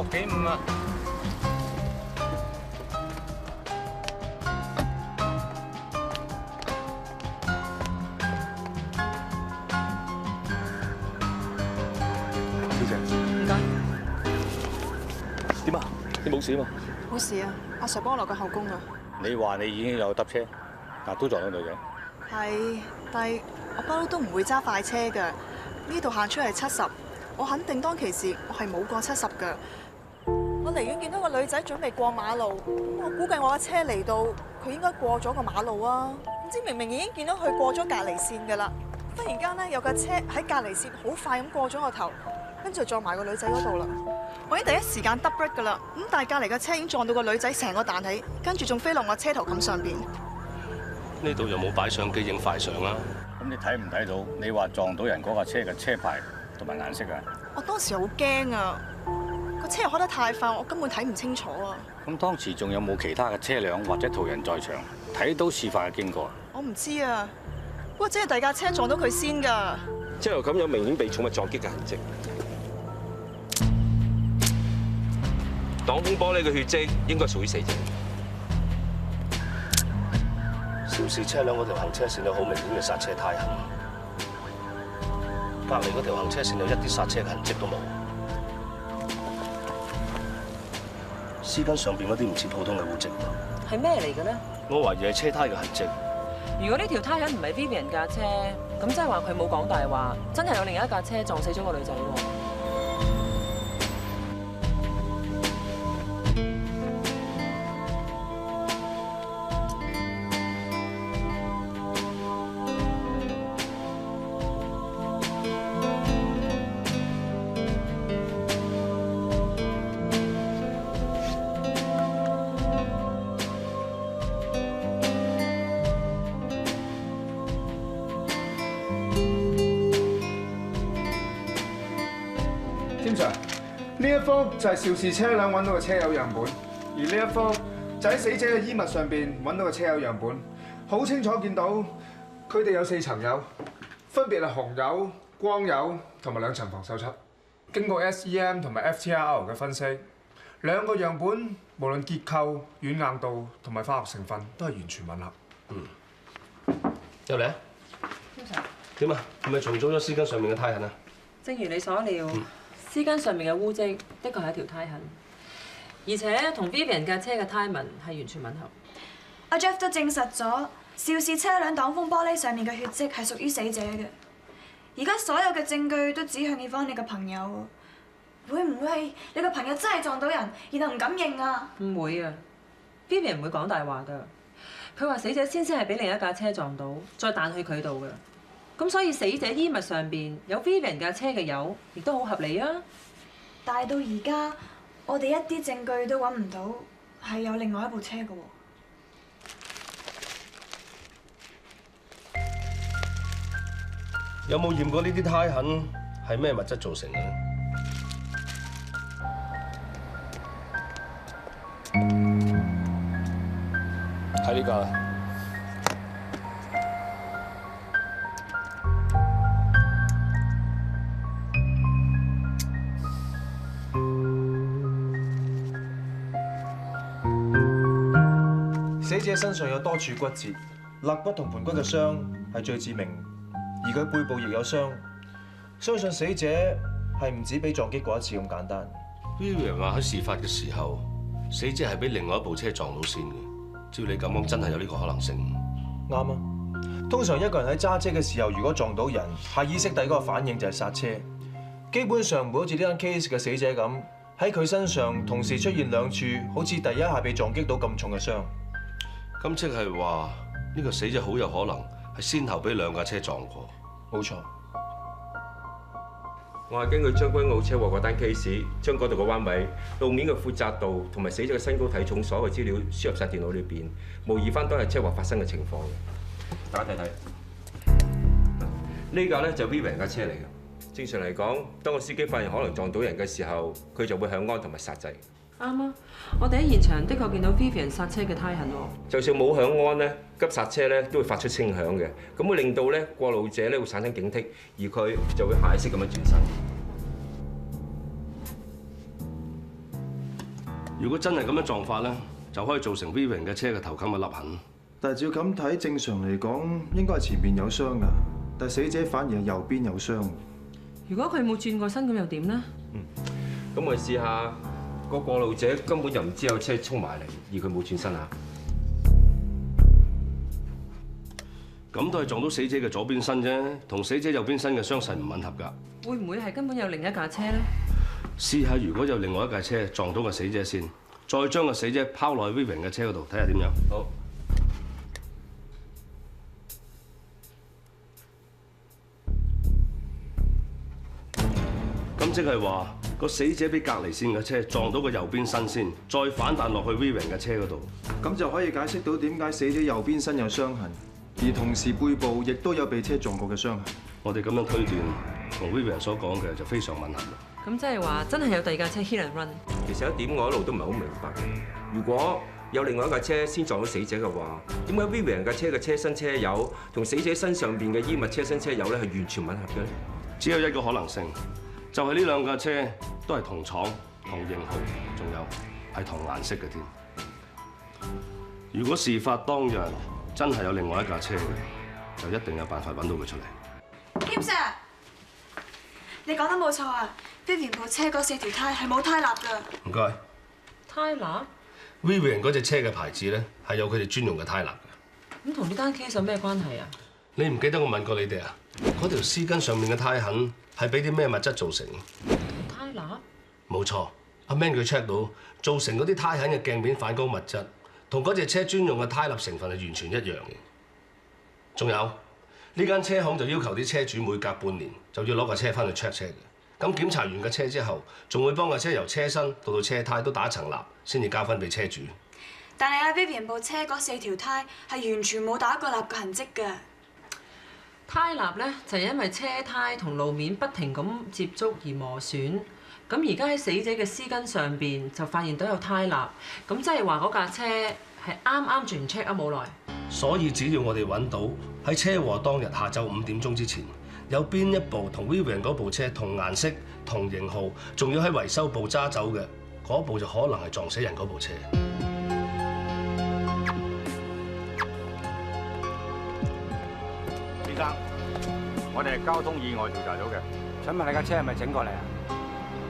6.5啊！小姐，唔該。點啊？你冇事嘛？冇事啊，阿 Sir 幫我落個後宮啊。你話你已經有搭車，但都撞到女嘅。係，但係我不嬲都唔會揸快車㗎。呢度行出嚟70，我肯定當其時我係冇過70㗎。我離遠見到個女仔準備過馬路，我估計我嘅車嚟到，佢應該過咗個馬路啊。唔知明明已經見到佢過咗隔離線㗎啦，忽然間咧有架車喺隔離線好快咁過咗我頭，跟住撞埋個女仔嗰度啦。我已經第一時間 double brake 㗎啦，咁但係隔離嘅車已經撞到個女仔成個彈起，跟住仲飛落我車頭冚上邊。呢度有冇擺相機影快相啊？咁你睇唔睇到？你話撞到人嗰架車嘅車牌同埋顏色啊？我當時好驚啊！個車又開得太快，我根本睇唔清楚啊！咁當時仲有冇其他嘅車輛或者途人在場睇到事發嘅經過？我唔知啊，或者係第二架車撞到佢先㗎。之後咁有明顯被寵物撞擊嘅痕跡。擋風玻璃嘅血跡應該屬於死者。肇事車輛嗰條行車線有好明顯嘅剎車胎痕，隔離嗰條行車線有一啲剎車嘅痕跡都冇。絲巾上邊嗰啲唔似普通嘅污跡，係咩嚟嘅咧？我懷疑係車胎嘅痕跡。如果呢條胎痕唔係 Vivian 架車，咁即係話佢冇講大話，真係有另一架車撞死咗個女仔喎。添 Sir，呢一幅就係肇事車輛揾到嘅車友樣本，而呢一幅就喺死者嘅衣物上邊揾到嘅車友樣本，好清楚見到佢哋有4層油，分別係紅油、光油同埋2層防鏽漆。經過 SEM 同埋 FTIR 嘅分析，兩個樣本無論結構、軟硬度同埋化學成分都係完全吻合。入嚟啊！點啊？係咪重組咗絲巾上面嘅胎痕啊？正如你所料，絲巾上面嘅污跡的確係一條胎痕，而且同 Vivian 架車嘅胎紋係完全吻合。阿 Jeff 都證實咗，肇事車輛擋風玻璃上面嘅血跡係屬於死者嘅。而家所有嘅證據都指向你方你嘅朋友，會唔會係你個朋友真係撞到人，然後唔敢認啊？唔會啊 ，Vivian 唔會講大話㗎。佢話死者先係俾另一架車撞到，再彈去佢度㗎。咁所以死者衣物上邊有 Vivian 架車嘅油，亦都好合理啊。但係到而家，我哋一啲證據都揾唔到係有另外一部車嘅喎。有冇驗過呢啲胎痕係咩物質造成嘅咧？係呢個。死者身上有多處骨折，肋骨同盆骨嘅傷係最致命，而佢背部亦有傷。相信死者係唔止俾撞擊過一次咁簡單。Vivian話喺事發嘅時候，死者係俾另外一部車撞到先嘅。照你咁講，真係有呢個可能性。啱啊！通常一個人喺揸車嘅時候，如果撞到人，下意識第一個反應就係剎車。基本上唔會好似呢單 case 嘅死者咁，喺佢身上同時出現2處好似第一下被撞擊到咁重嘅傷。咁即係話呢個死者好有可能係先後俾2架車撞過。冇錯。我係根據將軍澳車禍嗰單 case， 將嗰度嘅彎位、路面嘅寬窄度同埋死者嘅身高體重所有嘅資料輸入晒電腦裏邊，模擬翻當日車禍發生嘅情況嘅。大家睇睇，呢架咧就 Vivian 架車嚟嘅。正常嚟講，當個司機發現可能撞到人嘅時候，佢就會響安同埋剎掣。啱啊！我哋喺現場的確見到 Vivian 剎車嘅胎痕喎。就算冇響安咧，急剎車咧都會發出清響嘅，咁會令到咧過路者咧會產生警惕，而佢就會下意識咁樣轉身。 冇錯。呢架咧就 Vivian 架車嚟嘅。正常嚟講，當個司機發現可能撞到人嘅時候，佢就會響安同埋剎掣。啱啊！我哋喺現場的確見到 Vivian 剎車嘅胎痕喎。就算冇響安咧，急剎車咧都會發出清響嘅，咁會令到咧過路者咧會產生警惕，而佢就會下意識咁樣轉身。如果真係咁樣撞法咧，就可以造成 Vivian 嘅車嘅頭冚嘅凹痕。但係照咁睇，正常嚟講應該係前邊有傷㗎，但係死者反而係右邊有傷。如果佢冇轉過身咁又點咧？咁我哋試下個過路者根本就唔知有車衝埋嚟，而佢冇轉身啊！咁都係撞到死者嘅左邊身啫，同死者右邊身嘅傷勢唔吻合㗎。會唔會係根本有另一架車咧？試下如果有另外一架車撞到個死者先，再將個死者拋落去 Vivian 嘅車嗰度，睇下點樣。好。咁即係話個死者俾隔離線嘅車撞到個右邊身先，再反彈落去 Vivian 嘅車嗰度。咁就可以解釋到點解死者右邊身有傷痕，而同時背部亦都有被車撞過嘅傷痕。我哋咁樣推斷，同 Vivian 所講嘅就非常吻合。咁即係話真係有第二架車 hit and run。其實一點我一路都唔係好明白嘅。如果有另外一架車先撞到死者嘅話，點解 Vivian 架車嘅車身車油同死者身上邊嘅衣物車身車油咧係完全吻合嘅咧？只有一個可能性，就係呢兩架車都係同廠、同型號，仲有係同顏色嘅添。如果事發當日真係有另外一架車嘅，就一定有辦法揾到佢出嚟。兼 Sir， 你講得冇錯啊 ！Vivian 部車嗰4條胎係冇胎蠟㗎。唔該。胎蠟？ Vivian 嗰隻車嘅牌子咧係有佢哋專用嘅胎蠟嘅。咁同呢單 case 有咩關係啊？你唔記得我問過你哋啊？嗰條絲巾上面嘅胎痕係俾啲咩物質造成？胎蠟？冇錯，阿 Man 佢 check 到造成嗰啲胎痕嘅鏡面反光物質，同嗰隻車專用嘅胎蠟成分係完全一樣嘅。仲有呢間車行就要求啲車主每隔半年就要攞架車翻去 check 車嘅。咁檢查完架車之後，仲會幫架車由車身到車胎都打層蠟，先至交翻俾車主。但係阿 Vivian 部車嗰4條胎係完全冇打過蠟嘅痕跡㗎。胎蠟咧就係因為車胎同路面不停咁接觸而磨損。咁而家喺死者嘅絲巾上邊就發現到有胎蠟，咁即係話嗰架車係啱啱做完 check 啊冇耐。所以只要我哋揾到喺車禍當日下晝5點鐘之前，有邊一部同 Vivian 嗰部車同顏色、同型號，仲要喺維修部揸走嘅，嗰部就可能係撞死人嗰部車。先生，我哋係交通意外調查組嘅，請問你架車係咪整過嚟啊？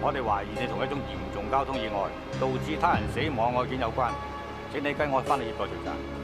我哋懷疑你同一宗嚴重交通意外導致他人死亡案件有關，請你跟我翻去協助調查。